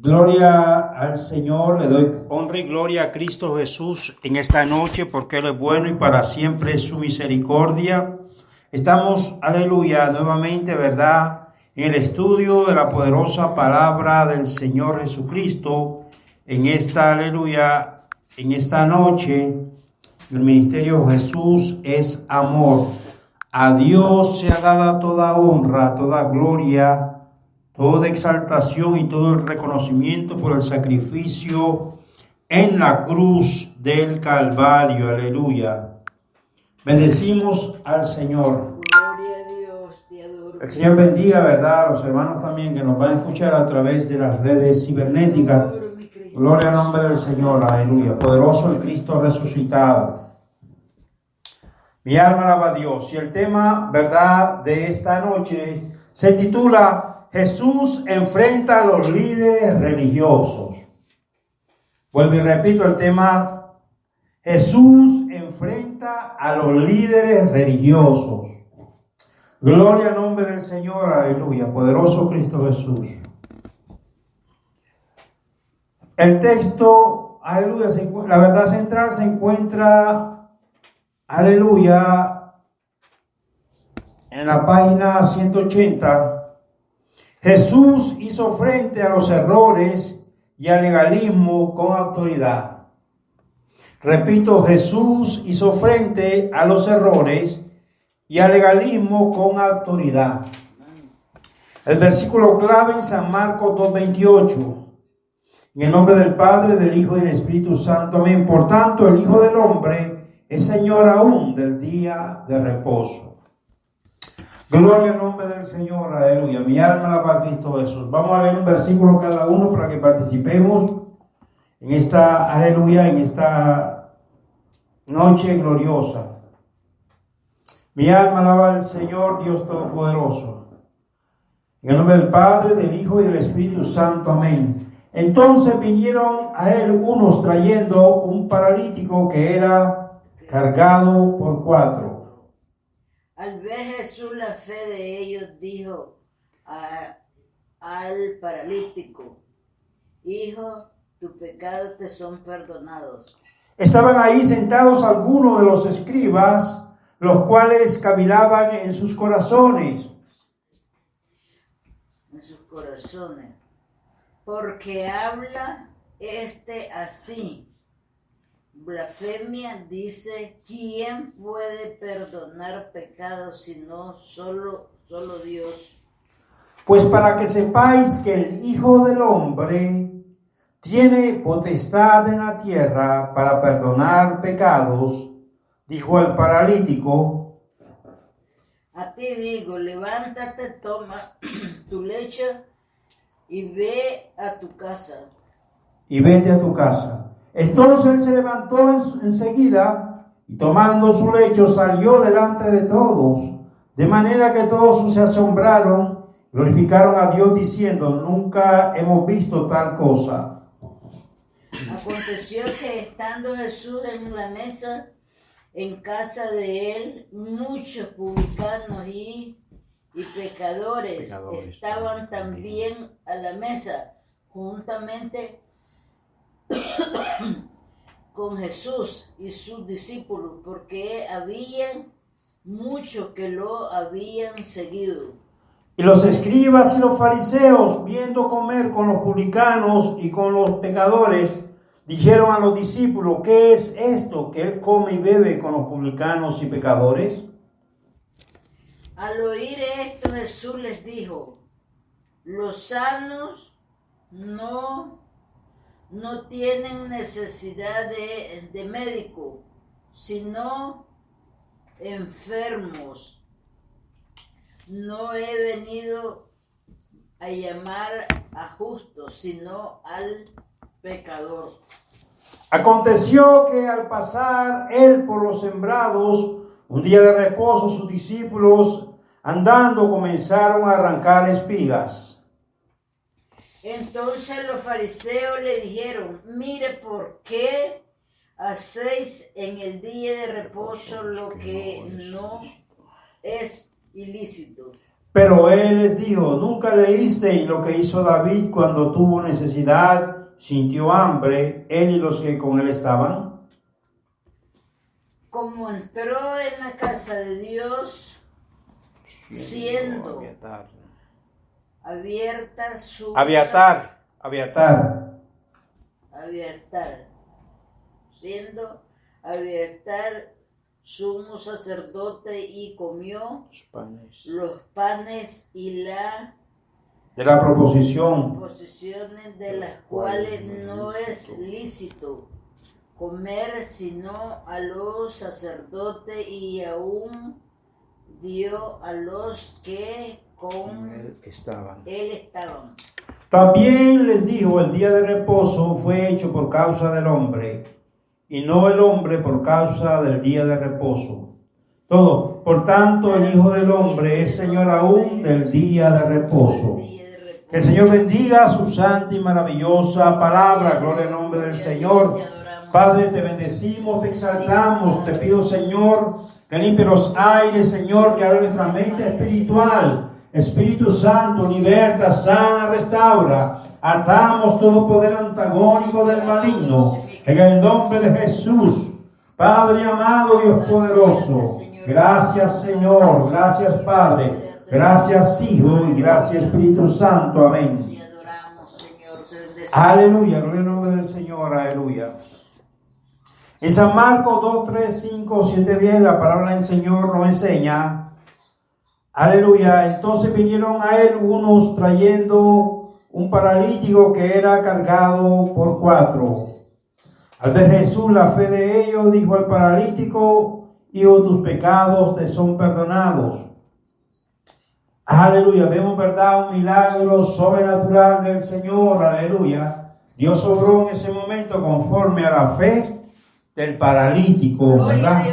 Gloria al Señor, le doy honra y gloria a Cristo Jesús en esta noche porque Él es bueno y para siempre es su misericordia. Estamos, aleluya, nuevamente, ¿verdad?, en el estudio de la poderosa palabra del Señor Jesucristo en esta, aleluya, en esta noche. El ministerio Jesús es amor. A Dios sea dada toda honra, toda gloria, toda exaltación y todo el reconocimiento por el sacrificio en la cruz del Calvario. Aleluya. Bendecimos al Señor. Gloria a Dios, te adoro. El Señor bendiga, ¿verdad?, a los hermanos también que nos van a escuchar a través de las redes cibernéticas. Gloria al nombre del Señor. Aleluya. Poderoso el Cristo resucitado. Mi alma alaba a Dios. Y el tema, ¿verdad?, de esta noche se titula Jesús enfrenta a los líderes religiosos. Vuelvo y repito el tema. Jesús enfrenta a los líderes religiosos. Gloria al nombre del Señor, aleluya, poderoso Cristo Jesús. El texto, aleluya, la verdad central se encuentra, aleluya, en la página 180. Jesús hizo frente a los errores y al legalismo con autoridad. Repito, Jesús hizo frente a los errores y al legalismo con autoridad. El versículo clave en San Marcos 2:28. En el nombre del Padre, del Hijo y del Espíritu Santo. Amén. Por tanto, el Hijo del Hombre es Señor aún del día de reposo. Gloria al nombre del Señor, aleluya. Mi alma alaba a Cristo Jesús. Vamos a leer un versículo cada uno para que participemos en esta, aleluya, en esta noche gloriosa. Mi alma alaba al Señor, Dios Todopoderoso. En el nombre del Padre, del Hijo y del Espíritu Santo. Amén. Entonces vinieron a él unos trayendo un paralítico que era cargado por 4. Al ver Jesús la fe de ellos, dijo al paralítico: Hijo, tus pecados te son perdonados. Estaban ahí sentados algunos de los escribas, los cuales cavilaban en sus corazones. En sus corazones. Porque habla así. Blasfemia, dice: ¿quién puede perdonar pecados sino solo Dios? Pues para que sepáis que el Hijo del Hombre tiene potestad en la tierra para perdonar pecados, dijo al paralítico: A ti digo, levántate, toma tu lecho y ve a tu casa. Y vete a tu casa. Entonces él se levantó enseguida y tomando su lecho salió delante de todos, de manera que todos se asombraron, glorificaron a Dios diciendo: nunca hemos visto tal cosa. Aconteció que estando Jesús en la mesa en casa de él, muchos publicanos y pecadores estaban también a la mesa, juntamente con Jesús y sus discípulos, porque habían muchos que lo habían seguido. Y los escribas y los fariseos, viendo comer con los publicanos y con los pecadores, dijeron a los discípulos: ¿qué es esto que él come y bebe con los publicanos y pecadores? Al oír esto, Jesús les dijo: los sanos no tienen necesidad de médico, sino enfermos. No he venido a llamar a justos, sino al pecador. Aconteció que al pasar él por los sembrados, un día de reposo, sus discípulos andando comenzaron a arrancar espigas. Entonces los fariseos le dijeron: mire, ¿por qué hacéis en el día de reposo lo que no es ilícito? Pero él les dijo, ¿nunca leísteis lo que hizo David cuando tuvo necesidad, sintió hambre, él y los que con él estaban? Como entró en la casa de Dios, siendo abiertas sus... Abiatar. Siendo Abiatar sumo sacerdote y comió los panes y de la proposición, posiciones de las cuales no es lícito comer sino a los sacerdotes, y aún dio a los que con él estaban. También les dijo, el día de reposo fue hecho por causa del hombre, y no el hombre por causa del día de reposo. Todo. Por tanto, el Hijo del Hombre es Señor aún del día de reposo. Que el Señor bendiga su santa y maravillosa palabra. Gloria al nombre del Señor. Padre, te bendecimos, te exaltamos. Te pido, Señor, que limpie los aires, Señor, que abra nuestra mente espiritual. Espíritu Santo, liberta, sana, restaura. Atamos todo poder antagónico del maligno. En el nombre de Jesús. Padre amado, Dios poderoso. Gracias, Señor. Gracias, Padre. Gracias, Hijo. Y gracias, Espíritu Santo. Amén. Aleluya. Gloria al nombre del Señor. Aleluya. En San Marcos 2, 3, 5, 7, 10, la palabra del Señor nos enseña. Aleluya. Entonces vinieron a él unos trayendo un paralítico que era cargado por 4. Al ver Jesús la fe de ellos, dijo al paralítico: hijo, tus pecados te son perdonados. Aleluya. Vemos, verdad, un milagro sobrenatural del Señor. Aleluya. Dios obró en ese momento conforme a la fe del paralítico, ¿verdad?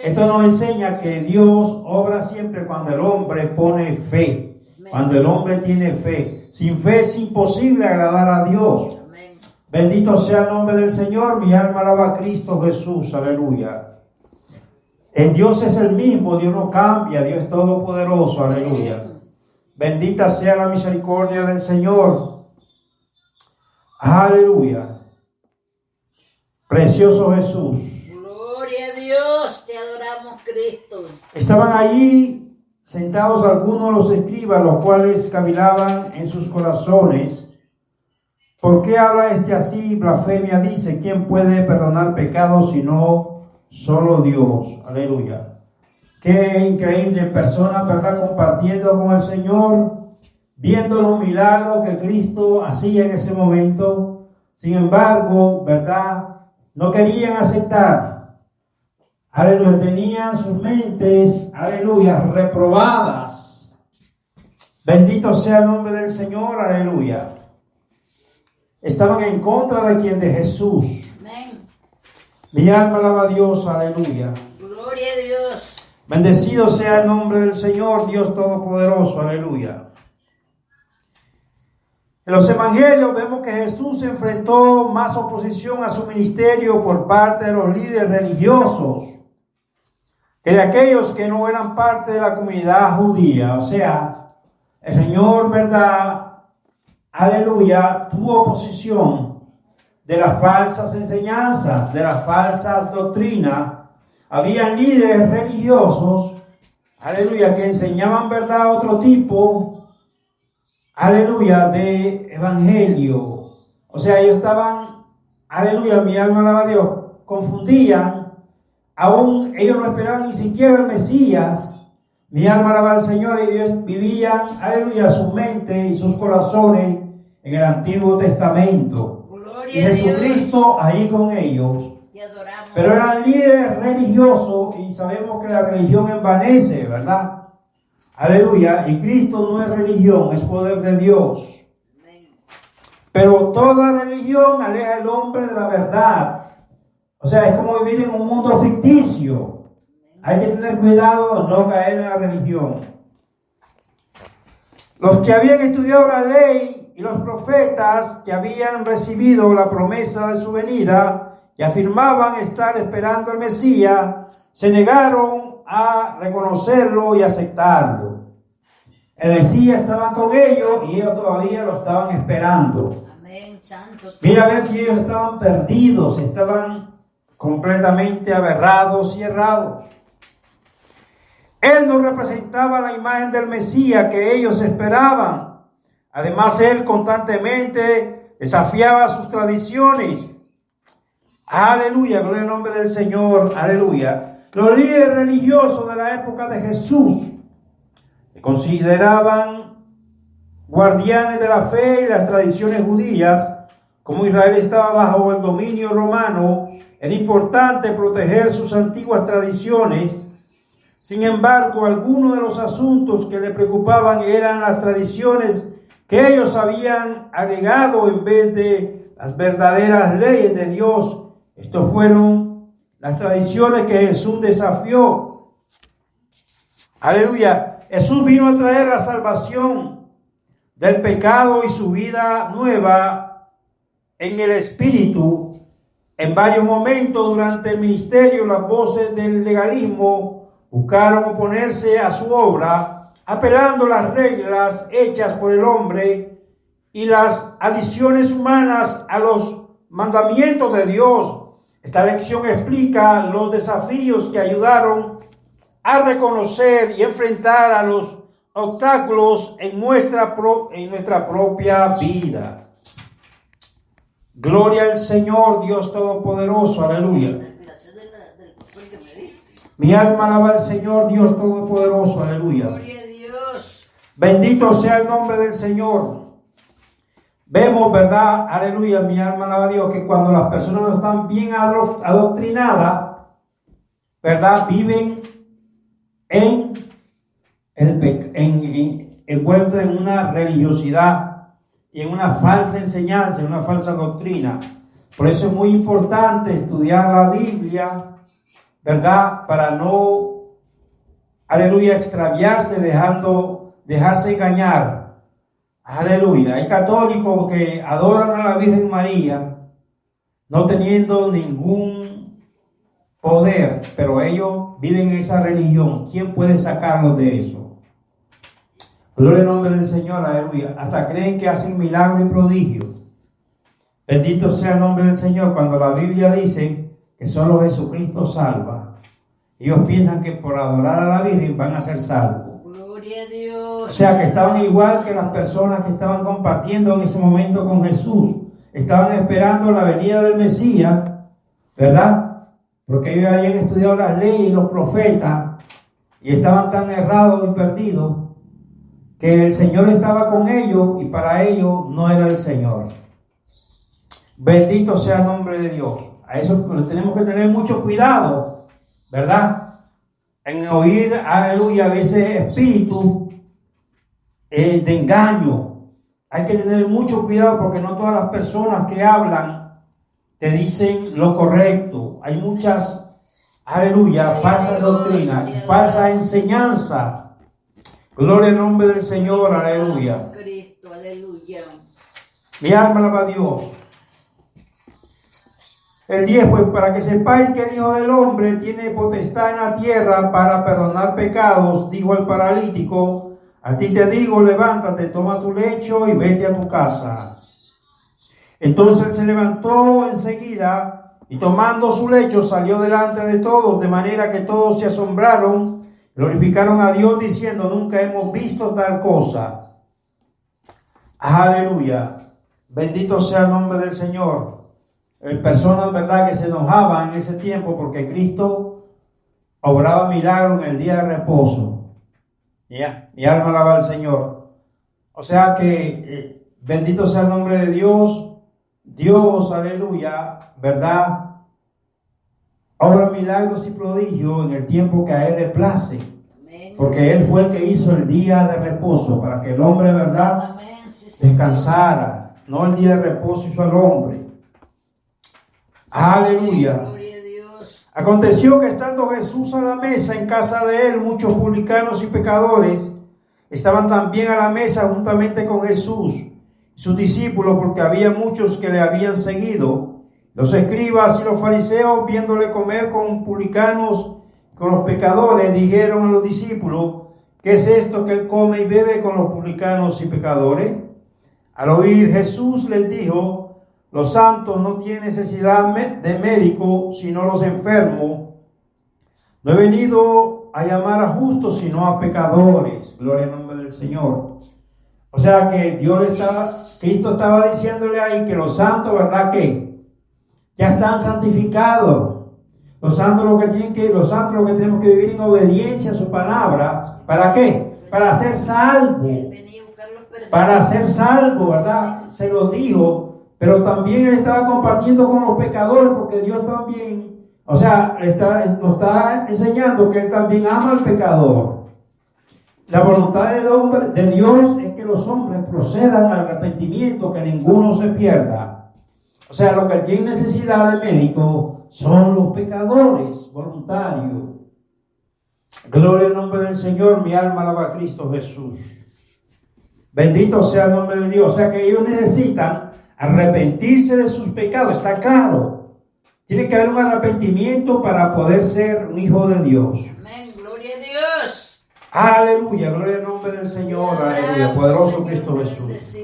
Esto nos enseña que Dios obra siempre cuando el hombre pone fe, cuando el hombre tiene fe. Sin fe es imposible agradar a Dios. Bendito sea el nombre del Señor. Mi alma alaba a Cristo Jesús. Aleluya. El Dios es el mismo. Dios no cambia. Dios es todopoderoso. Aleluya. Bendita sea la misericordia del Señor. Aleluya. Precioso Jesús. Gloria a Dios. Te adoramos, Cristo. Estaban allí sentados algunos de los escribas, los cuales cavilaban en sus corazones. ¿Por qué habla este así? Blasfemia dice. ¿Quién puede perdonar pecados sino solo Dios? Aleluya. Qué increíble persona, ¿verdad? Compartiendo con el Señor, viendo los milagros que Cristo hacía en ese momento. Sin embargo, ¿verdad? No querían aceptar. Aleluya. Tenían sus mentes, aleluya, reprobadas. Bendito sea el nombre del Señor. Aleluya. Estaban en contra de quien, de Jesús. Amén. Mi alma alaba a Dios, aleluya. Gloria a Dios. Bendecido sea el nombre del Señor, Dios Todopoderoso, aleluya. En los evangelios vemos que Jesús enfrentó más oposición a su ministerio por parte de los líderes religiosos que de aquellos que no eran parte de la comunidad judía. O sea, el Señor, ¿verdad? Aleluya, tuvo oposición de las falsas enseñanzas, de las falsas doctrinas. Habían líderes religiosos, aleluya, que enseñaban, ¿verdad?, otro tipo, aleluya, de evangelio. O sea, ellos estaban, aleluya, mi alma alaba a Dios, confundían, aún ellos no esperaban ni siquiera el Mesías. Mi alma alaba al Señor. Ellos vivían, aleluya, su mente y sus corazones en el Antiguo Testamento. Gloria y Jesucristo ahí con ellos. Te adoramos. Pero eran líderes religiosos y sabemos que la religión envanece, ¿verdad? Aleluya. Y Cristo no es religión, es poder de Dios. Amén. Pero toda religión aleja al hombre de la verdad. O sea, es como vivir en un mundo ficticio. Hay que tener cuidado de no caer en la religión. Los que habían estudiado la ley y los profetas, que habían recibido la promesa de su venida y afirmaban estar esperando al Mesías, se negaron a reconocerlo y aceptarlo. El Mesías estaba con ellos y ellos todavía lo estaban esperando. Amén, santo. Mira a ver si ellos estaban perdidos, estaban completamente aberrados y errados. Él no representaba la imagen del Mesías que ellos esperaban. Además, él constantemente desafiaba sus tradiciones. Aleluya, gloria al nombre del Señor, aleluya. Los líderes religiosos de la época de Jesús se consideraban guardianes de la fe y las tradiciones judías. Como Israel estaba bajo el dominio romano, era importante proteger sus antiguas tradiciones. Sin embargo, algunos de los asuntos que le preocupaban eran las tradiciones que ellos habían agregado en vez de las verdaderas leyes de Dios. Estas fueron las tradiciones que Jesús desafió. Aleluya. Jesús vino a traer la salvación del pecado y su vida nueva en el Espíritu. En varios momentos durante el ministerio, las voces del legalismo buscaron oponerse a su obra, apelando a las reglas hechas por el hombre y las adiciones humanas a los mandamientos de Dios. Esta lección explica los desafíos que ayudaron a reconocer y enfrentar a los obstáculos en nuestra propia vida. Gloria al Señor, Dios Todopoderoso, aleluya. Mi alma alaba al Señor, Dios Todopoderoso, aleluya. Gloria a Dios. Bendito sea el nombre del Señor. Vemos, ¿verdad? Aleluya, mi alma alaba a Dios, que cuando las personas no están bien adoctrinadas, ¿verdad? Viven envueltos en una religiosidad y en una falsa enseñanza, en una falsa doctrina. Por eso es muy importante estudiar la Biblia, ¿verdad? Para no, aleluya, extraviarse, dejarse engañar. Aleluya. Hay católicos que adoran a la Virgen María, no teniendo ningún poder, pero ellos viven esa religión. ¿Quién puede sacarlos de eso? Gloria al nombre del Señor, aleluya. Hasta creen que hacen milagros y prodigios. Bendito sea el nombre del Señor. Cuando la Biblia dice que solo Jesucristo salva, ellos piensan que por adorar a la Virgen van a ser salvos. Gloria a Dios. O sea que estaban igual que las personas que estaban compartiendo en ese momento con Jesús. Estaban esperando la venida del Mesías, ¿verdad? Porque ellos habían estudiado las leyes y los profetas y estaban tan errados y perdidos que el Señor estaba con ellos y para ellos no era el Señor. Bendito sea el nombre de Dios. A eso tenemos que tener mucho cuidado, ¿verdad? En oír, aleluya, a veces espíritu de engaño. Hay que tener mucho cuidado porque no todas las personas que hablan te dicen lo correcto. Hay muchas, aleluya, falsas doctrinas y falsa enseñanza. Gloria al nombre del Señor, aleluya. Cristo, aleluya. Mi alma alaba a Dios. El 10, pues para que sepáis que el Hijo del Hombre tiene potestad en la tierra para perdonar pecados, dijo al paralítico, a ti te digo, levántate, toma tu lecho y vete a tu casa. Entonces él se levantó enseguida y tomando su lecho salió delante de todos, de manera que todos se asombraron, glorificaron a Dios diciendo, nunca hemos visto tal cosa. Aleluya, bendito sea el nombre del Señor. Personas, ¿verdad?, que se enojaban en ese tiempo porque Cristo obraba milagros en el día de reposo. Ya, mi alma alaba al Señor. O sea que bendito sea el nombre de Dios. Dios, aleluya, ¿verdad?, obra milagros y prodigios en el tiempo que a Él le place. Amén. Porque Él fue el que hizo el día de reposo para que el hombre, ¿verdad?, Amén. Sí, Señor. descansara. No el día de reposo hizo al hombre. Aleluya. Gloria a Dios. Aconteció que estando Jesús a la mesa en casa de él, muchos publicanos y pecadores estaban también a la mesa juntamente con Jesús y sus discípulos, porque había muchos que le habían seguido. Los escribas y los fariseos, viéndole comer con publicanos, con los pecadores, dijeron a los discípulos, ¿qué es esto que él come y bebe con los publicanos y pecadores? Al oír Jesús les dijo, los santos no tienen necesidad de médico, sino los enfermos. No he venido a llamar a justos, sino a pecadores. Gloria al nombre del Señor. O sea que Cristo estaba diciéndole ahí que los santos, ¿verdad? Que ya están santificados. Los santos lo que tenemos que vivir en obediencia a su palabra. ¿Para qué? Para ser salvos. Para ser salvos, ¿verdad? Se lo dijo, pero también él estaba compartiendo con los pecadores, porque Dios también, o sea, nos está enseñando que él también ama al pecador. La voluntad de Dios es que los hombres procedan al arrepentimiento, que ninguno se pierda. O sea, los que tienen necesidad de médico son los pecadores voluntarios. Gloria al nombre del Señor, mi alma alaba a Cristo Jesús. Bendito sea el nombre de Dios. O sea que ellos necesitan arrepentirse de sus pecados, está claro. Tiene que haber un arrepentimiento para poder ser un hijo de Dios. Amén, gloria a Dios. Aleluya, gloria al nombre del Señor, aleluya, poderoso Cristo Jesús.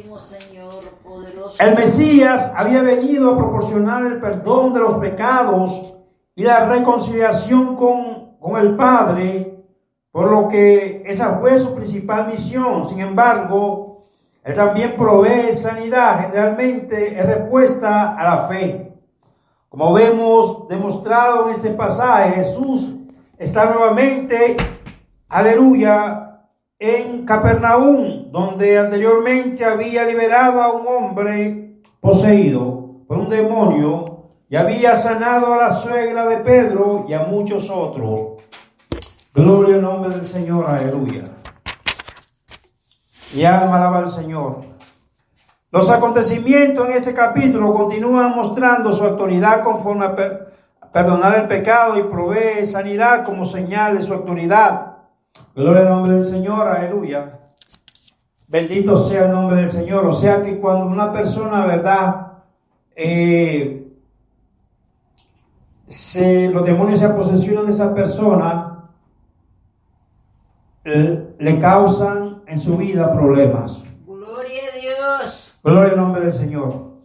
El Mesías había venido a proporcionar el perdón de los pecados y la reconciliación con el Padre, por lo que esa fue su principal misión. Sin embargo, Él también provee sanidad, generalmente es respuesta a la fe. Como vemos demostrado en este pasaje, Jesús está nuevamente, aleluya, en Capernaum, donde anteriormente había liberado a un hombre poseído por un demonio y había sanado a la suegra de Pedro y a muchos otros. Gloria al nombre del Señor, aleluya. Mi alma alaba al Señor. Los acontecimientos en este capítulo continúan mostrando su autoridad conforme a perdonar el pecado y provee sanidad como señal de su autoridad. Gloria al nombre del Señor, aleluya. Bendito sea el nombre del Señor. O sea que cuando una persona, ¿verdad? Los demonios se posesionan de esa persona, le causan en su vida problemas. Gloria a Dios. Gloria al nombre del Señor.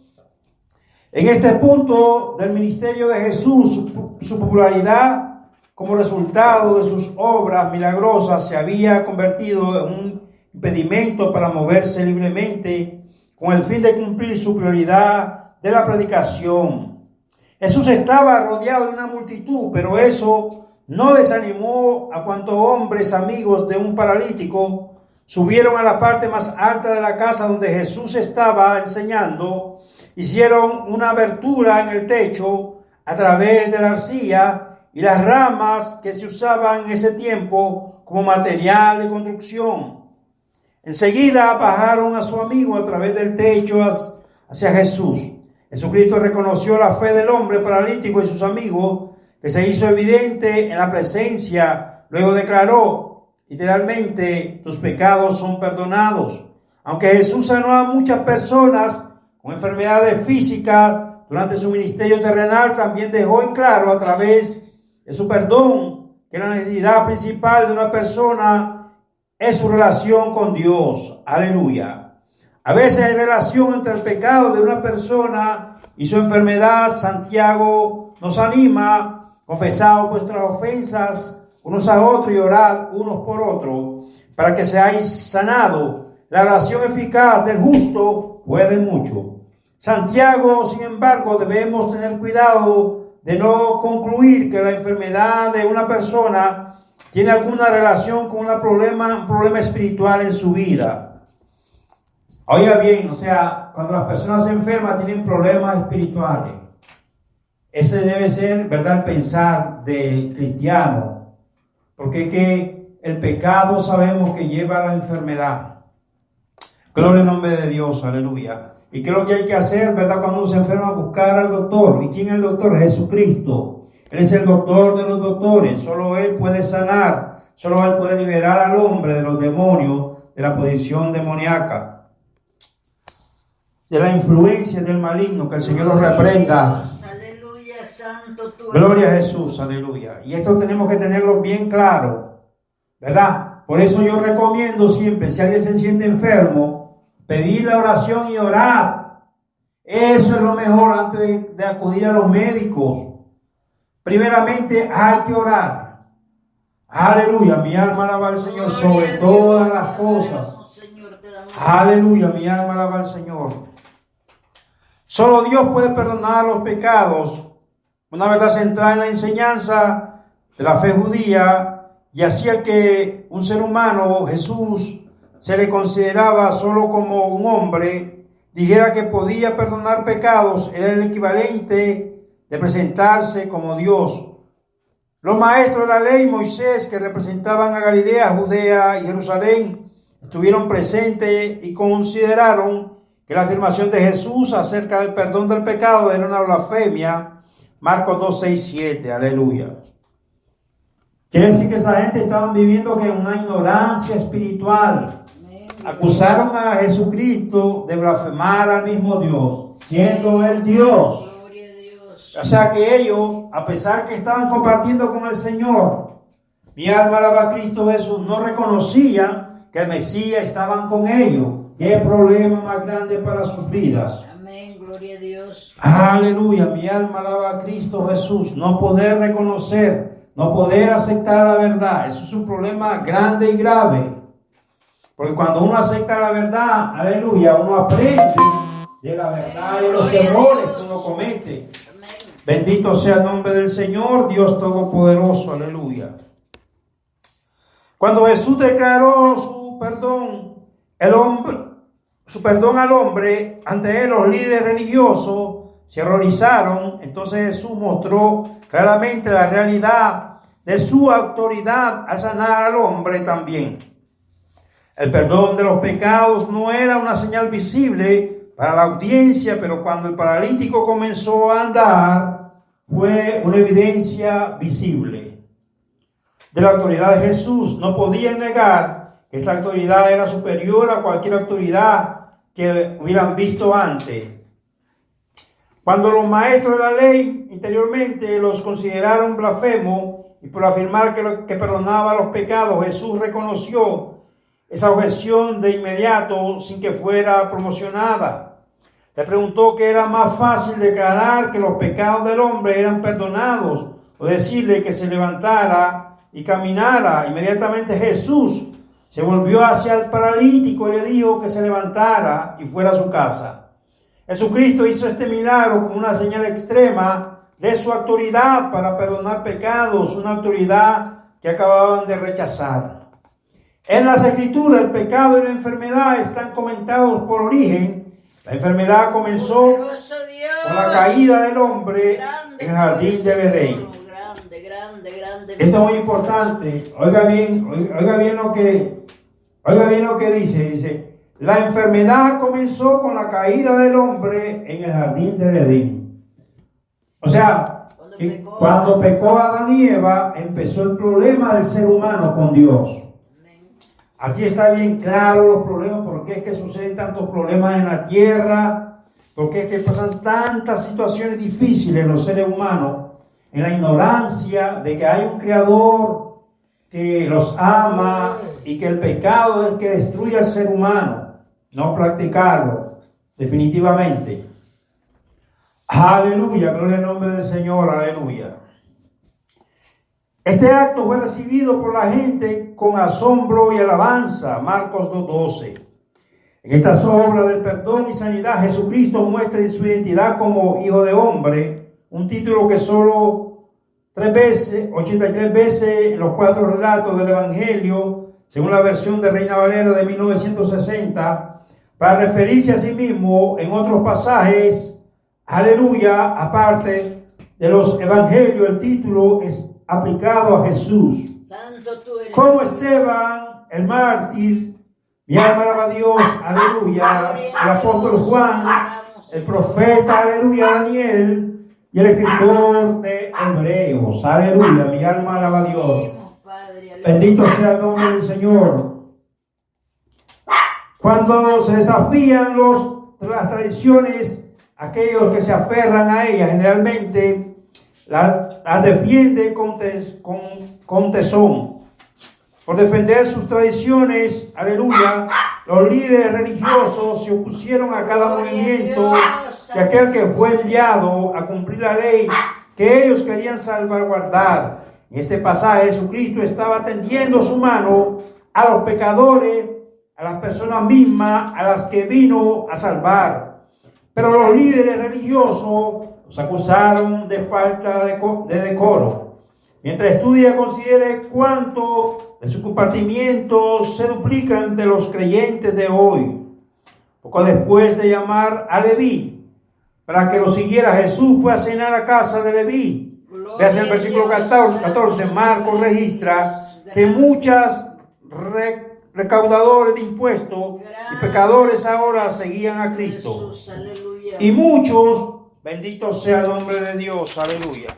En este punto del ministerio de Jesús, su popularidad como resultado de sus obras milagrosas se había convertido en un impedimento para moverse libremente con el fin de cumplir su prioridad de la predicación. Jesús estaba rodeado de una multitud, pero eso no desanimó a cuantos hombres amigos de un paralítico subieron a la parte más alta de la casa donde Jesús estaba enseñando, hicieron una abertura en el techo a través de la arcilla y las ramas que se usaban en ese tiempo como material de construcción. Enseguida bajaron a su amigo a través del techo hacia Jesús. Jesucristo reconoció la fe del hombre paralítico y sus amigos, que se hizo evidente en la presencia. Luego declaró, literalmente, tus pecados son perdonados. Aunque Jesús sanó a muchas personas con enfermedades físicas durante su ministerio terrenal, también dejó en claro a través de su perdón que la necesidad principal de una persona es su relación con Dios. Aleluya. A veces hay relación entre el pecado de una persona y su enfermedad. Santiago nos anima: confesad vuestras ofensas unos a otros y orad unos por otros para que seáis sanados. La oración eficaz del justo puede mucho. Santiago, sin embargo, debemos tener cuidado de no concluir que la enfermedad de una persona tiene alguna relación con un problema espiritual en su vida. Oiga bien, o sea, cuando las personas se enferman tienen problemas espirituales. Ese debe ser, ¿verdad?, el pensar del cristiano. Porque es que el pecado sabemos que lleva a la enfermedad. Gloria al nombre de Dios, aleluya. ¿Y qué es lo que hay que hacer, verdad, cuando uno se enferma? Buscar al doctor. ¿Y quién es el doctor? Jesucristo. Él es el doctor de los doctores. Solo Él puede sanar. Solo Él puede liberar al hombre de los demonios, de la posición demoníaca, de la influencia del maligno. Que el Señor los reprenda. Aleluya, santo tú. Gloria a Jesús, aleluya. Y esto tenemos que tenerlo bien claro, ¿verdad? Por eso yo recomiendo siempre, si alguien se siente enfermo, pedir la oración y orar. Eso es lo mejor antes de acudir a los médicos. Primeramente hay que orar. Aleluya, mi alma alaba al Señor sobre todas las cosas. Aleluya, mi alma alaba al Señor. Solo Dios puede perdonar los pecados. Una verdad central en la enseñanza de la fe judía, y así el que un ser humano, Jesús, se le consideraba solo como un hombre, dijera que podía perdonar pecados, era el equivalente de presentarse como Dios. Los maestros de la ley, Moisés, que representaban a Galilea, Judea y Jerusalén, estuvieron presentes y consideraron que la afirmación de Jesús acerca del perdón del pecado era una blasfemia. Marcos 2, 6, 7, aleluya. Quiere decir que esa gente estaba viviendo que una ignorancia espiritual. Acusaron a Jesucristo de blasfemar al mismo Dios, siendo Él Dios. O sea que ellos, a pesar que estaban compartiendo con el Señor, mi alma alaba a Cristo Jesús, no reconocían que el Mesías estaban con ellos. Qué problema más grande para sus vidas. Amén, gloria a Dios. Aleluya, mi alma alaba a Cristo Jesús. No poder reconocer, no poder aceptar la verdad. Eso es un problema grande y grave. Porque cuando uno acepta la verdad, aleluya, uno aprende de la verdad y de los errores que uno comete. Bendito sea el nombre del Señor, Dios Todopoderoso, aleluya. Cuando Jesús declaró su perdón al hombre, ante él los líderes religiosos se horrorizaron. Entonces Jesús mostró claramente la realidad de su autoridad al sanar al hombre también. El perdón de los pecados no era una señal visible para la audiencia, pero cuando el paralítico comenzó a andar, fue una evidencia visible de la autoridad de Jesús. No podían negar que esta autoridad era superior a cualquier autoridad que hubieran visto antes. Cuando los maestros de la ley interiormente los consideraron blasfemos y por afirmar que perdonaba los pecados, Jesús reconoció esa objeción de inmediato sin que fuera promocionada. Le preguntó que era más fácil declarar que los pecados del hombre eran perdonados o decirle que se levantara y caminara. Inmediatamente Jesús se volvió hacia el paralítico y le dijo que se levantara y fuera a su casa. Jesucristo hizo este milagro como una señal extrema de su autoridad para perdonar pecados, una autoridad que acababan de rechazar. En las Escrituras, el pecado y la enfermedad están comentados por origen. La enfermedad comenzó con la caída del hombre en el jardín del Edén. Esto es muy importante. Oiga bien lo que dice. Dice, la enfermedad comenzó con la caída del hombre en el jardín del Edén. O sea, cuando pecó Adán y Eva, empezó el problema del ser humano con Dios. Aquí está bien claro los problemas, por qué es que suceden tantos problemas en la tierra, por qué es que pasan tantas situaciones difíciles en los seres humanos, en la ignorancia de que hay un creador que los ama y que el pecado es el que destruye al ser humano, no practicarlo, definitivamente. Aleluya, gloria al nombre del Señor, aleluya. Este acto fue recibido por la gente con asombro y alabanza. Marcos 2:12. En estas obras del perdón y sanidad, Jesucristo muestra su identidad como Hijo de Hombre, un título que solo 83 veces en los 4 relatos del Evangelio, según la versión de Reina Valera de 1960, para referirse a sí mismo en otros pasajes. Aleluya, aparte de los Evangelios, el título es aplicado a Jesús. Santo tú eres. Como Esteban, el mártir, mi alma alaba a Dios, aleluya, el apóstol Juan, el profeta, aleluya, Daniel, y el escritor de Hebreos, aleluya, mi alma alaba a Dios. Bendito sea el nombre del Señor. Cuando se desafían las tradiciones, aquellos que se aferran a ellas, generalmente las defiende con tesón. por defender sus tradiciones, aleluya, los líderes religiosos se opusieron a cada movimiento de aquel que fue enviado a cumplir la ley que ellos querían salvaguardar. En este pasaje Jesucristo estaba tendiendo su mano a los pecadores, a las personas mismas a las que vino a salvar. Pero los líderes religiosos los acusaron de falta de decoro. Mientras estudia, considere cuánto de su compartimiento se duplica entre los creyentes de hoy. Poco después de llamar a Leví para que lo siguiera, Jesús fue a cenar a casa de Leví. Veas el versículo 14. Marcos registra que muchas recaudadores de impuestos y pecadores ahora seguían a Cristo. Y muchos, bendito sea el nombre de Dios, aleluya.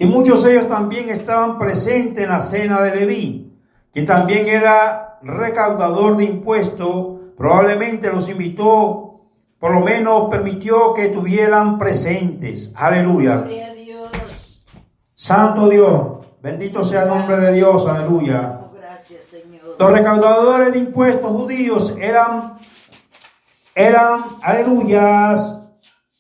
Y muchos de ellos también estaban presentes en la cena de Leví, quien también era recaudador de impuestos. Probablemente los invitó, por lo menos permitió que estuvieran presentes. Aleluya. Gloria a Dios. Santo Dios, bendito sea el nombre de Dios, aleluya. Gracias, Señor. Los recaudadores de impuestos judíos eran, aleluya,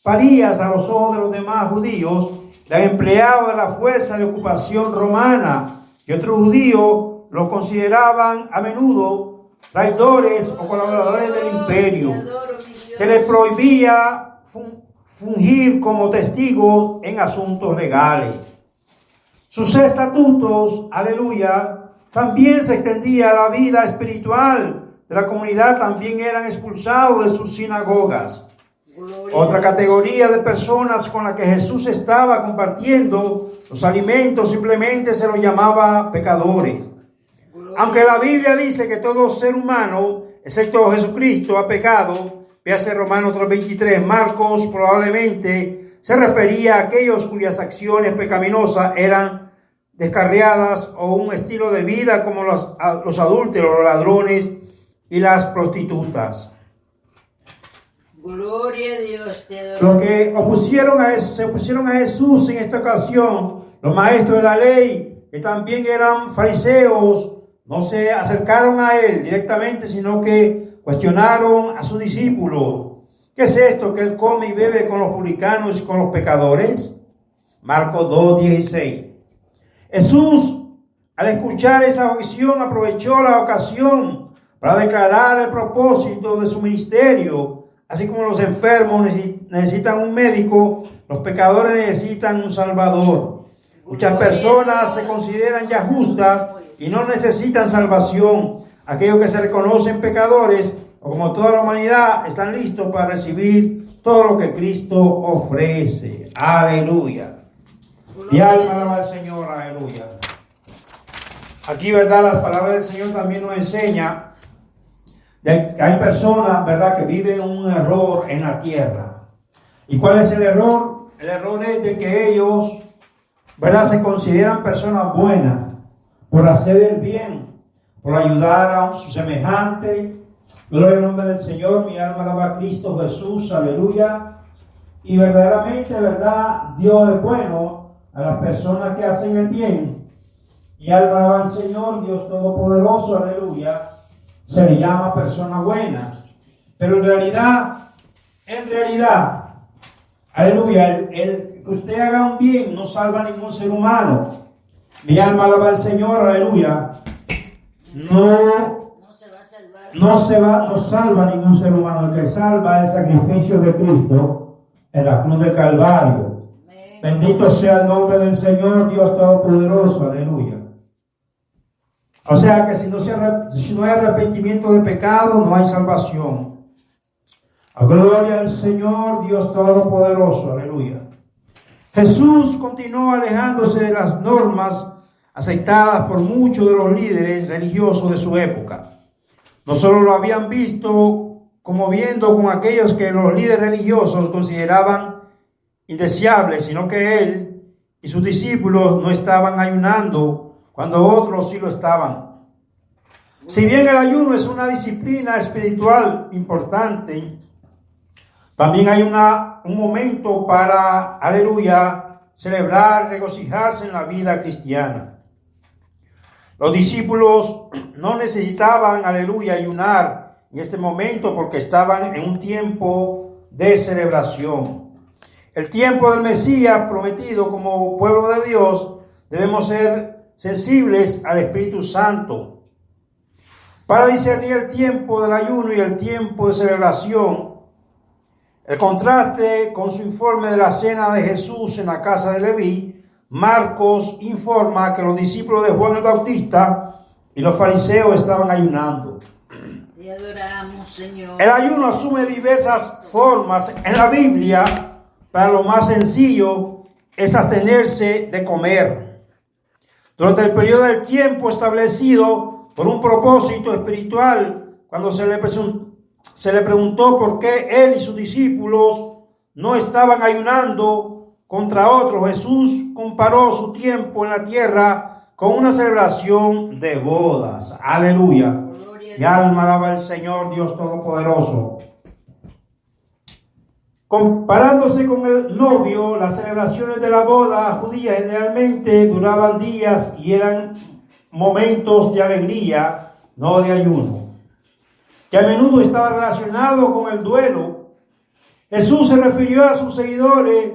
parías a los ojos de los demás judíos. Los empleados de la fuerza de ocupación romana y otros judíos los consideraban a menudo traidores o colaboradores del imperio. Se les prohibía fungir como testigos en asuntos legales. Sus estatutos, aleluya, también se extendía a la vida espiritual de la comunidad, también eran expulsados de sus sinagogas. Otra categoría de personas con la que Jesús estaba compartiendo los alimentos simplemente se los llamaba pecadores. Aunque la Biblia dice que todo ser humano, excepto Jesucristo, ha pecado, véase Romanos 3:23, Marcos probablemente se refería a aquellos cuyas acciones pecaminosas eran descarriadas o un estilo de vida como los adúlteros, los ladrones y las prostitutas. Gloria a Dios, te adoro. Los que se opusieron a Jesús en esta ocasión, los maestros de la ley, que también eran fariseos, no se acercaron a él directamente, sino que cuestionaron a sus discípulos. ¿Qué es esto que él come y bebe con los publicanos y con los pecadores? Marcos 2:16. Jesús, al escuchar esa objeción, aprovechó la ocasión para declarar el propósito de su ministerio. Así como los enfermos necesitan un médico, los pecadores necesitan un salvador. Muchas personas se consideran ya justas y no necesitan salvación. Aquellos que se reconocen pecadores, o como toda la humanidad, están listos para recibir todo lo que Cristo ofrece. Aleluya. Y alma alaba al Señor, aleluya. Aquí, verdad, las palabras del Señor también nos enseña que hay personas, ¿verdad?, que viven un error en la tierra. ¿Y cuál es el error? El error es de que ellos, ¿verdad?, se consideran personas buenas por hacer el bien, por ayudar a su semejante. Gloria al nombre del Señor, mi alma alaba a Cristo Jesús, aleluya. Y verdaderamente, ¿verdad?, Dios es bueno a las personas que hacen el bien. Y alma alaba al Señor, Dios Todopoderoso, aleluya. Se le llama persona buena, pero en realidad, aleluya, el que usted haga un bien no salva a ningún ser humano. Mi alma alaba al Señor, aleluya. No salva a ningún ser humano. El que salva es el sacrificio de Cristo en la cruz de Calvario. Bendito sea el nombre del Señor, Dios Todopoderoso, aleluya. O sea que si no hay arrepentimiento de pecado, no hay salvación. A gloria al Señor, Dios Todopoderoso, aleluya. Jesús continuó alejándose de las normas aceptadas por muchos de los líderes religiosos de su época. No solo lo habían visto como viendo con aquellos que los líderes religiosos consideraban indeseables, sino que él y sus discípulos no estaban ayunando cuando otros sí lo estaban. Si bien el ayuno es una disciplina espiritual importante, también hay un momento para, aleluya, celebrar, regocijarse en la vida cristiana. Los discípulos no necesitaban, aleluya, ayunar en este momento porque estaban en un tiempo de celebración. El tiempo del Mesías prometido como pueblo de Dios, debemos ser sensibles al Espíritu Santo para discernir el tiempo del ayuno y el tiempo de celebración. El contraste con su informe de la cena de Jesús en la casa de Leví, Marcos informa que los discípulos de Juan el Bautista y los fariseos estaban ayunando. Te adoramos, Señor. El ayuno asume diversas formas en la Biblia. Para lo más sencillo es abstenerse de comer. Durante el periodo del tiempo establecido por un propósito espiritual, cuando se le preguntó por qué él y sus discípulos no estaban ayunando contra otros, Jesús comparó su tiempo en la tierra con una celebración de bodas. Aleluya. Mi alma alaba al Señor Dios Todopoderoso. Comparándose con el novio, las celebraciones de la boda judía generalmente duraban días y eran momentos de alegría, no de ayuno, que a menudo estaba relacionado con el duelo. Jesús se refirió a sus seguidores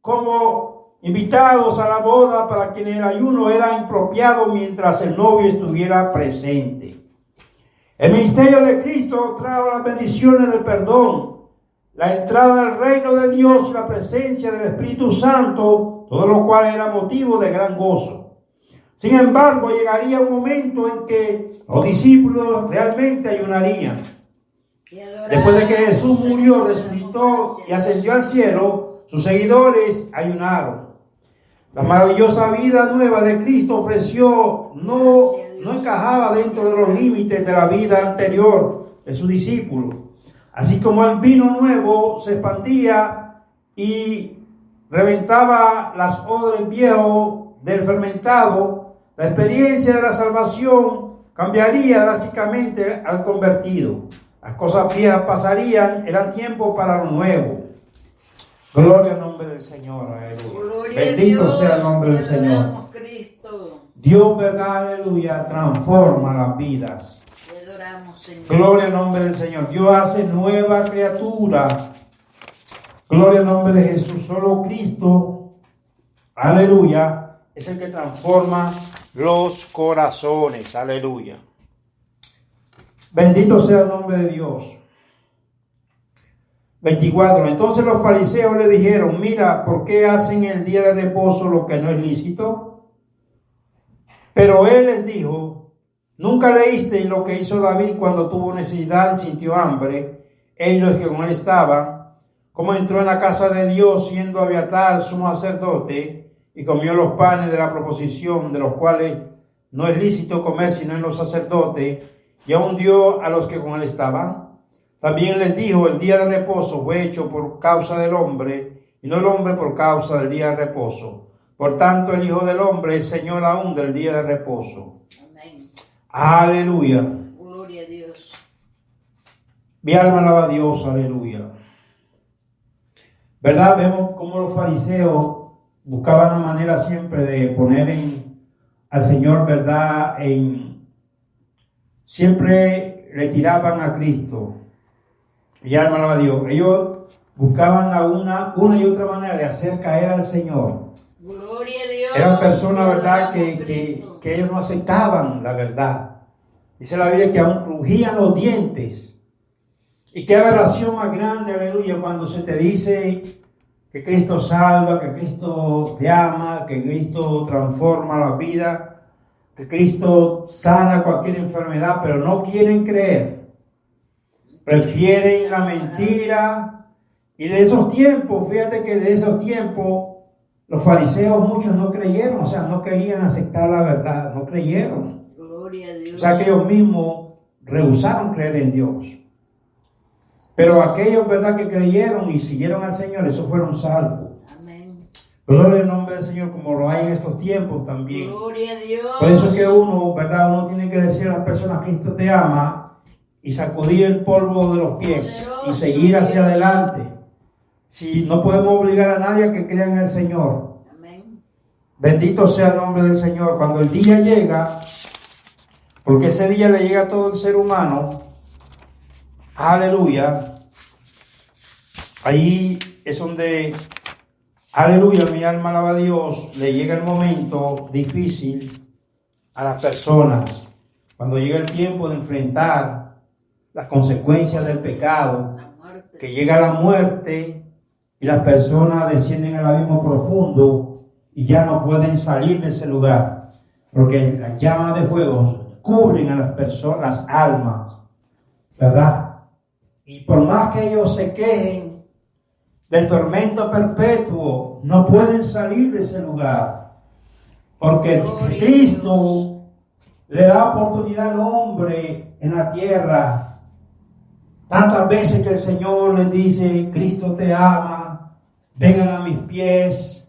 como invitados a la boda para quienes el ayuno era impropiado mientras el novio estuviera presente. El ministerio de Cristo trajo las bendiciones del perdón, la entrada al reino de Dios, la presencia del Espíritu Santo, todo lo cual era motivo de gran gozo. Sin embargo, llegaría un momento en que los discípulos realmente ayunarían. Después de que Jesús murió, resucitó y ascendió al cielo, sus seguidores ayunaron. La maravillosa vida nueva de Cristo ofreció no encajaba dentro de los límites de la vida anterior de sus discípulos. Así como el vino nuevo se expandía y reventaba las odres viejos del fermentado, la experiencia de la salvación cambiaría drásticamente al convertido. Las cosas viejas pasarían, eran tiempo para lo nuevo. Gloria al nombre del Señor, aleluya. Bendito sea el nombre del Señor. Dios, verdad, aleluya, transforma las vidas. Gloria al nombre del Señor. Dios hace nueva criatura. Gloria al nombre de Jesús. Solo Cristo, aleluya, es el que transforma los corazones. Aleluya. Bendito sea el nombre de Dios. 24. Entonces los fariseos le dijeron: mira, ¿por qué hacen el día de reposo lo que no es lícito? Pero él les dijo: ¿nunca leísteis lo que hizo David cuando tuvo necesidad y sintió hambre, él y los que con él estaban? Cómo entró en la casa de Dios siendo Abiatar sumo sacerdote y comió los panes de la proposición, de los cuales no es lícito comer sino en los sacerdotes, y aún dio a los que con él estaban. También les dijo: el día de reposo fue hecho por causa del hombre, y no el hombre por causa del día de reposo. Por tanto, el Hijo del Hombre es Señor aún del día de reposo. Amén. Aleluya. Gloria a Dios. Mi alma alaba a Dios, aleluya. ¿Verdad? Vemos cómo los fariseos buscaban la manera siempre de poner al Señor, ¿verdad? Siempre le tiraban a Cristo. Mi alma alaba a Dios. Ellos buscaban una y otra manera de hacer caer al Señor. Gloria a Dios. Eran personas, ¿verdad?, que ellos no aceptaban la verdad. Dice la Biblia que aún crujían los dientes. Y qué aberración más grande, aleluya, cuando se te dice que Cristo salva, que Cristo te ama, que Cristo transforma la vida, que Cristo sana cualquier enfermedad, pero no quieren creer. Prefieren la mentira. Y de esos tiempos, fíjate que de esos tiempos, los fariseos muchos no creyeron, o sea, no querían aceptar la verdad, no creyeron. Gloria a Dios. O sea, que ellos mismos rehusaron creer en Dios. Pero aquellos, ¿verdad?, que creyeron y siguieron al Señor, esos fueron salvos. Amén. Gloria al nombre del Señor, como lo hay en estos tiempos también. Gloria a Dios. Por eso que uno, ¿verdad?, uno tiene que decir a las personas: Cristo te ama, y sacudir el polvo de los pies Poderoso y seguir hacia Dios. adelante. Si no podemos obligar a nadie a que crea en el Señor. Amén. Bendito sea el nombre del Señor. Cuando el día llega, Porque ese día le llega a todo el ser humano. Aleluya. Ahí es donde, aleluya, mi alma alaba a Dios. Le llega el momento difícil a las personas. Cuando llega el tiempo de enfrentar las consecuencias del pecado, que llega la muerte y las personas descienden al abismo profundo y ya no pueden salir de ese lugar, porque las llamas de fuego cubren a las personas, las almas, ¿verdad? Y por más que ellos se quejen del tormento perpetuo, no pueden salir de ese lugar, porque Cristo le da oportunidad al hombre en la tierra. Tantas veces que el Señor les dice: Cristo te ama, vengan a mis pies,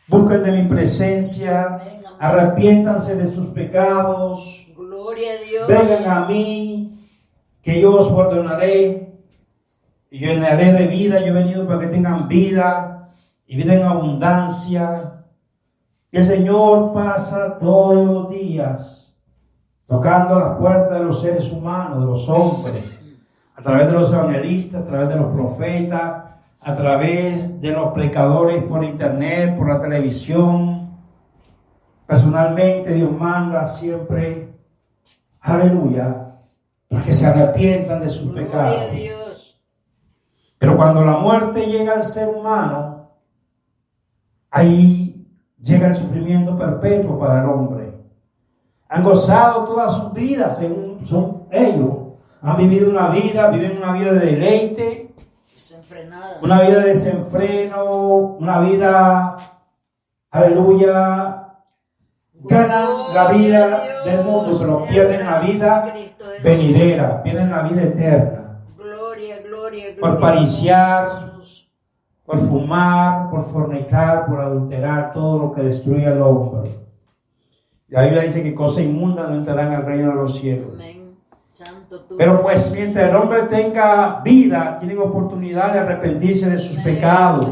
busquen de mi presencia, arrepiéntanse de sus pecados, gloria a Dios, vengan a mí, que yo os perdonaré, y yo llenaré de vida. Yo he venido para que tengan vida, y vida en abundancia. Y el Señor pasa todos los días tocando las puertas de los seres humanos, de los hombres, a través de los evangelistas, a través de los profetas, a través de los predicadores por internet, por la televisión. Personalmente Dios manda siempre, aleluya, para que se arrepientan de sus pecados. gloria a Dios. Pero cuando la muerte llega al ser humano, ahí llega el sufrimiento perpetuo para el hombre. Han gozado todas sus vidas, son ellos. Han vivido una vida, viven una vida de deleite, Desenfrenada. una vida de desenfreno, una vida, aleluya, ganan la vida del mundo, pero pierden la vida venidera, pierden la vida eterna. Gloria, gloria, gloria. Por pariciar, por fumar, por fornicar, por adulterar, todo lo que destruye al hombre. La Biblia dice que cosas inmundas no entrarán al reino de los cielos. Amén. Santo tú. Pero pues mientras el hombre tenga vida, tienen oportunidad de arrepentirse de sus pecados.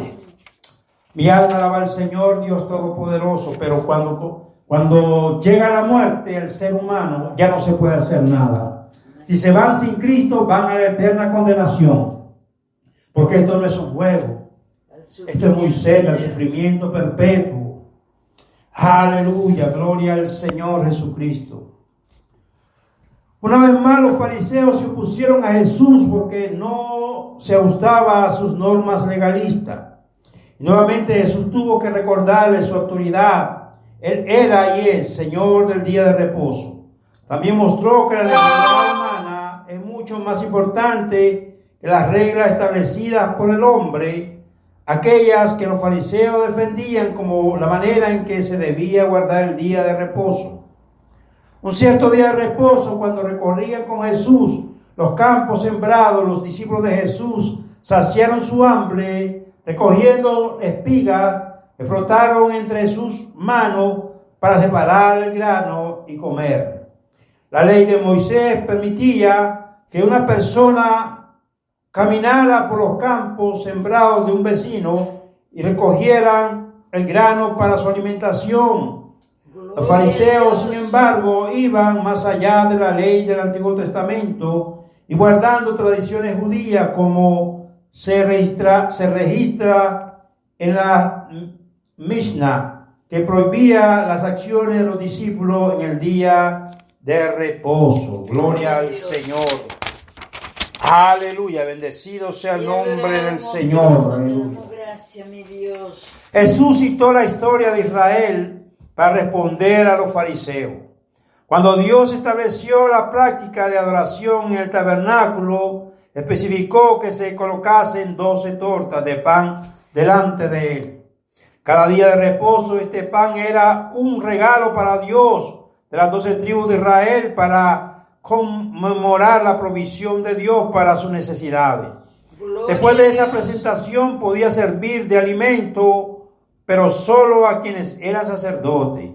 Mi alma alaba al Señor, Dios Todopoderoso, pero cuando llega la muerte, el ser humano ya no se puede hacer nada. Si se van sin Cristo, van a la eterna condenación. Porque esto no es un juego. Esto es muy serio, el sufrimiento perpetuo. Aleluya, gloria al Señor Jesucristo. Una vez más los fariseos se opusieron a Jesús porque no se ajustaba a sus normas legalistas. Y nuevamente Jesús tuvo que recordarle su autoridad. Él era y es Señor del día de reposo. También mostró que la legalidad humana es mucho más importante que las reglas establecidas por el hombre, aquellas que los fariseos defendían como la manera en que se debía guardar el día de reposo. Un cierto día de reposo, cuando recorrían con Jesús los campos sembrados, los discípulos de Jesús saciaron su hambre, recogiendo espigas que frotaron entre sus manos para separar el grano y comer. La ley de Moisés permitía que una persona caminara por los campos sembrados de un vecino y recogieran el grano para su alimentación. Los fariseos, sin embargo, iban más allá de la ley del Antiguo Testamento y guardando tradiciones judías como se registra en la Mishnah, que prohibía las acciones de los discípulos en el día de reposo. Gloria al Señor. Aleluya, bendecido sea el nombre del Señor. Gracias, mi Dios. Jesús citó la historia de Israel para responder a los fariseos. Cuando Dios estableció la práctica de adoración en el tabernáculo, especificó que se colocasen 12 tortas de pan delante de él. Cada día de reposo este pan era un regalo para Dios de las 12 tribus de Israel para conmemorar la provisión de Dios para sus necesidades. Después de esa presentación podía servir de alimento, pero solo a quienes eran sacerdotes.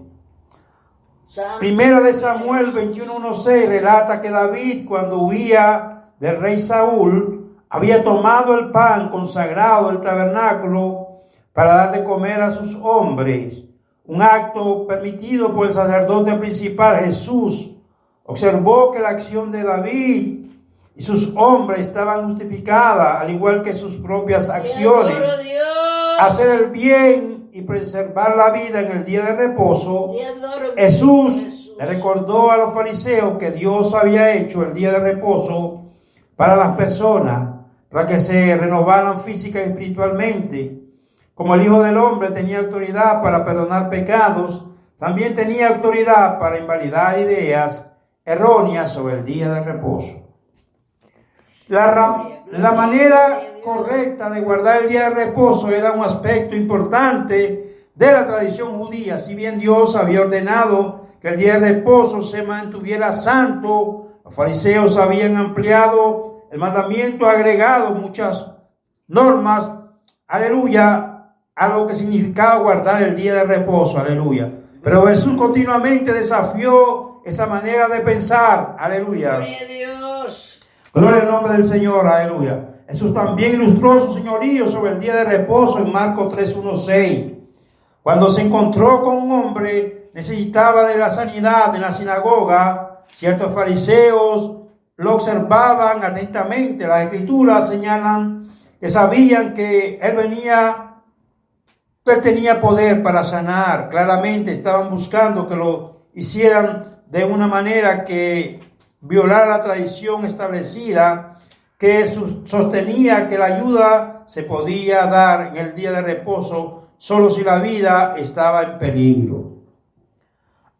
Primera de Samuel 21:1-6 relata que David, cuando huía del rey Saúl, había tomado el pan consagrado del tabernáculo para dar de comer a sus hombres, un acto permitido por el sacerdote principal Jesús, Observó que la acción de David y sus hombres estaban justificadas, al igual que sus propias acciones. Te adoro, Dios. Hacer el bien y preservar la vida en el día de reposo. Te adoro, Jesús le recordó a los fariseos que Dios había hecho el día de reposo para las personas, para que se renovaran física y espiritualmente. Como el Hijo del Hombre tenía autoridad para perdonar pecados, también tenía autoridad para invalidar ideas erróneas sobre el día de reposo. La manera correcta de guardar el día de reposo era un aspecto importante de la tradición judía. Si bien Dios había ordenado que el día de reposo se mantuviera santo, los fariseos habían ampliado el mandamiento, agregado muchas normas, aleluya, a lo que significaba guardar el día de reposo, aleluya. Pero Jesús continuamente desafió esa manera de pensar, aleluya. Gloria a Dios. Gloria al nombre del Señor, aleluya. Jesús también ilustró su señorío sobre el día de reposo en Marcos 3:1-6. Cuando se encontró con un hombre necesitaba de la sanidad en la sinagoga, ciertos fariseos lo observaban atentamente. Las escrituras señalan que sabían que él tenía poder para sanar. Claramente estaban buscando que lo hicieran de una manera que violara la tradición establecida, que sostenía que la ayuda se podía dar en el día de reposo solo si la vida estaba en peligro.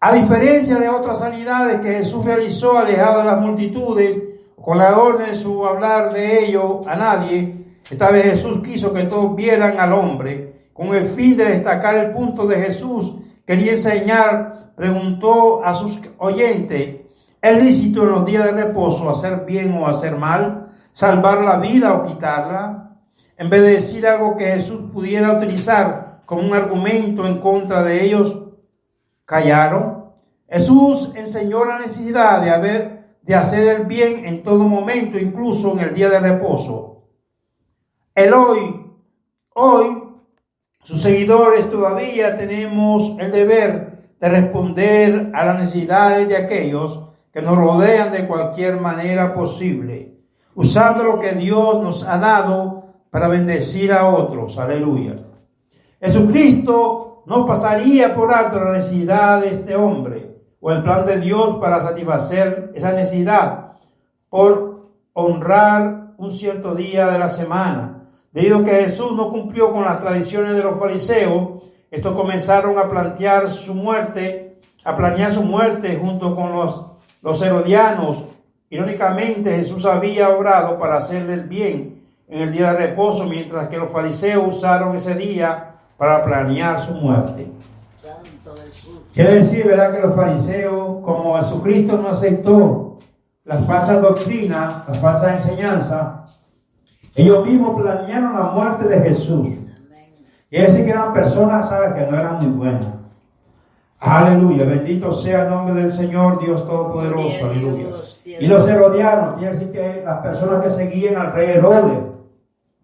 A diferencia de otras sanidades que Jesús realizó alejado de las multitudes, con la orden de su hablar de ello a nadie, esta vez Jesús quiso que todos vieran al hombre. Con el fin de destacar el punto de Jesús, quería enseñar, preguntó a sus oyentes: ¿es lícito en los días de reposo hacer bien o hacer mal? ¿Salvar la vida o quitarla? En vez de decir algo que Jesús pudiera utilizar como un argumento en contra de ellos, callaron. Jesús enseñó la necesidad de hacer el bien en todo momento, incluso en el día de reposo. Hoy, sus seguidores todavía tenemos el deber de responder a las necesidades de aquellos que nos rodean de cualquier manera posible, usando lo que Dios nos ha dado para bendecir a otros. Aleluya. Jesucristo no pasaría por alto la necesidad de este hombre o el plan de Dios para satisfacer esa necesidad por honrar un cierto día de la semana. Debido a que Jesús no cumplió con las tradiciones de los fariseos, estos comenzaron a planear su muerte junto con los herodianos. Irónicamente, Jesús había obrado para hacerle el bien en el día de reposo, mientras que los fariseos usaron ese día para planear su muerte. Santo Jesús. Quiere decir, ¿verdad?, que los fariseos, como Jesucristo no aceptó las falsas doctrinas, las falsas enseñanzas, ellos mismos planearon la muerte de Jesús. Y es decir que eran personas, ¿sabes?, que no eran muy buenas. Aleluya, bendito sea el nombre del Señor Dios Todopoderoso, aleluya. Y los herodianos, quiere decir que las personas que seguían al rey Herodes,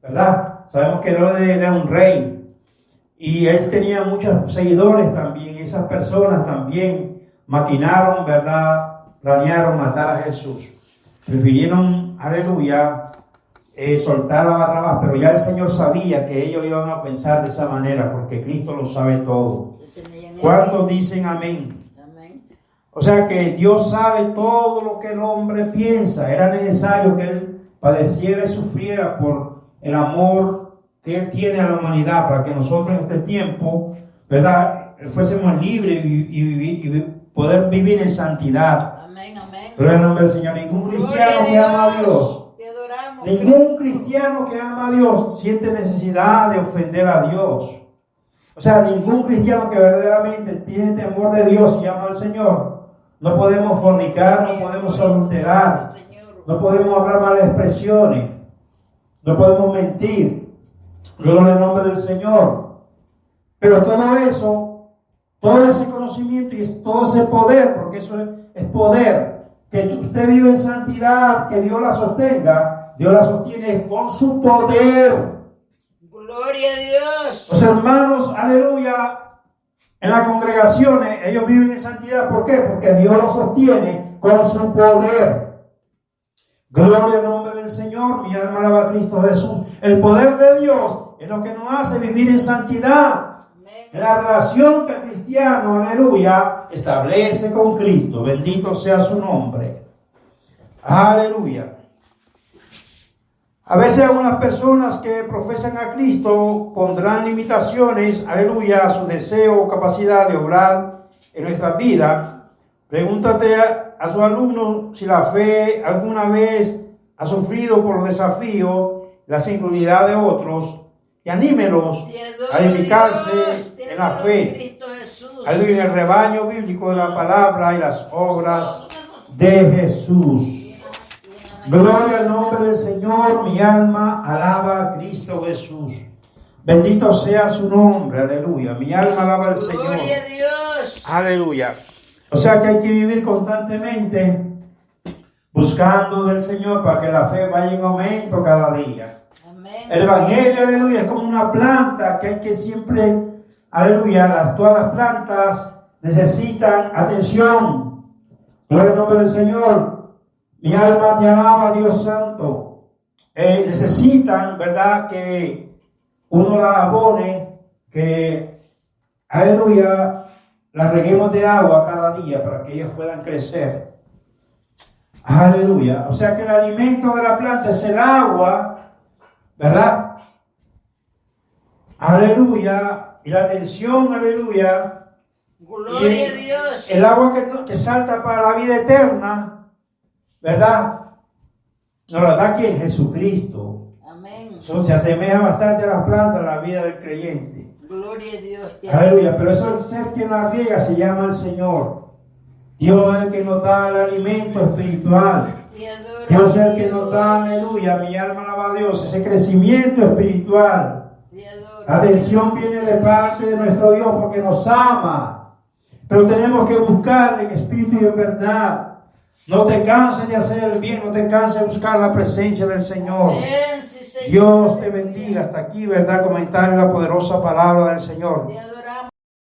¿verdad? Sabemos que Herodes era un rey y él tenía muchos seguidores también. Esas personas también maquinaron, ¿verdad? Planearon matar a Jesús. Prefirieron, aleluya, soltar a Barrabás, pero ya el Señor sabía que ellos iban a pensar de esa manera, porque Cristo lo sabe todo. ¿Cuántos dicen amén? Amén. O sea que Dios sabe todo lo que el hombre piensa. Era necesario que Él padeciera y sufriera por el amor que Él tiene a la humanidad, para que nosotros en este tiempo, ¿verdad?, fuésemos libres y poder vivir en santidad. Amén, amén. Gloria al nombre del Señor. Ningún cristiano que ama a Dios, ningún cristiano que ama a Dios siente necesidad de ofender a Dios. O sea, ningún cristiano que verdaderamente tiene temor de Dios y ama al Señor, no podemos fornicar, no podemos adulterar, no podemos hablar malas expresiones, no podemos mentir. Gloria al nombre del Señor. Pero todo eso, todo ese conocimiento y todo ese poder, porque eso es poder, que usted vive en santidad, que Dios la sostenga, Dios la sostiene con su poder. Gloria a Dios. Los hermanos, aleluya, en las congregaciones, ellos viven en santidad. ¿Por qué? Porque Dios los sostiene con su poder. Gloria al nombre del Señor. Mi alma alaba a Cristo Jesús. El poder de Dios es lo que nos hace vivir en santidad. En la relación que el cristiano, aleluya, establece con Cristo. Bendito sea su nombre. Aleluya. A veces algunas personas que profesan a Cristo pondrán limitaciones, aleluya, a su deseo o capacidad de obrar en nuestra vida. Pregúntate a su alumno si la fe alguna vez ha sufrido por los desafíos, las incredulidad de otros, y anímelos a edificarse en la fe. Aleluya, en el rebaño bíblico de la palabra y las obras de Jesús. Gloria al nombre del Señor, mi alma alaba a Cristo Jesús. Bendito sea su nombre, aleluya. Mi alma alaba al Señor. Gloria a Dios. Aleluya. O sea que hay que vivir constantemente buscando del Señor para que la fe vaya en aumento cada día. Amén. El Evangelio, aleluya, es como una planta que hay que siempre, aleluya, todas las plantas necesitan atención. Gloria al nombre del Señor. Mi alma te alaba, Dios santo. Necesitan, ¿verdad?, que uno la abone, que, aleluya, la reguemos de agua cada día para que ellos puedan crecer. Aleluya. O sea que el alimento de la planta es el agua, ¿verdad? Aleluya. Y la atención, aleluya. Gloria a Dios. El agua que salta para la vida eterna, ¿verdad? Nos la da quien, Jesucristo. Amén. Se asemeja bastante a las plantas en la vida del creyente. Gloria a Dios. Aleluya. Pero eso, el ser quien la riega se llama el Señor. Dios es el que nos da el alimento espiritual. Dios es el que nos da, aleluya, mi alma alaba a Dios, ese crecimiento espiritual. La atención viene de parte de nuestro Dios porque nos ama. Pero tenemos que buscarle en espíritu y en verdad. No te canses de hacer el bien, no te canses de buscar la presencia del Señor. Amén, sí, Señor. Dios te bendiga. Hasta aquí, ¿verdad? Comentario de la poderosa palabra del Señor.